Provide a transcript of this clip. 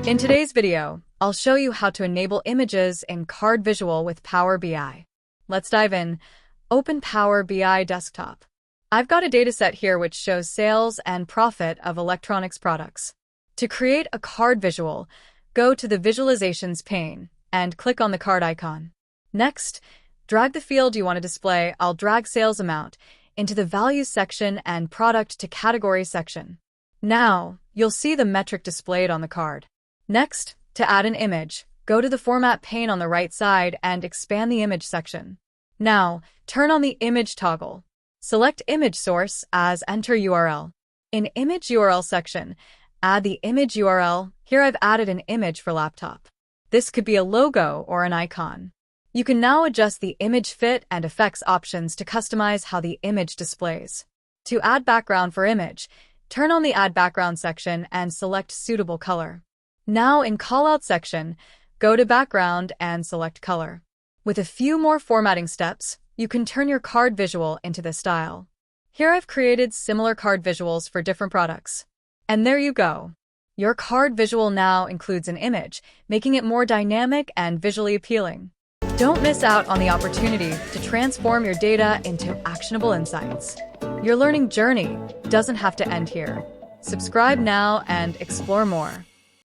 In today's video, I'll show you how to enable images in Card Visual with Power BI. Let's dive in. Open Power BI Desktop. I've got a dataset here which shows sales and profit of electronics products. To create a card visual, go to the Visualizations pane and click on the card icon. Next, drag the field you want to display. I'll drag sales amount into the Values section and Product to Category section. Now, you'll see the metric displayed on the card. Next, to add an image, go to the Format pane on the right side and expand the Image section. Now, turn on the Image toggle. Select Image Source as Enter URL. In Image URL section, add the image URL. Here I've added an image for laptop. This could be a logo or an icon. You can now adjust the image fit and effects options to customize how the image displays. To add background for image, turn on the Add Background section and select suitable color. Now in Callout section, go to Background and select Color. With a few more formatting steps, you can turn your card visual into this style. Here I've created similar card visuals for different products. And there you go. Your card visual now includes an image, making it more dynamic and visually appealing. Don't miss out on the opportunity to transform your data into actionable insights. Your learning journey doesn't have to end here. Subscribe now and explore more.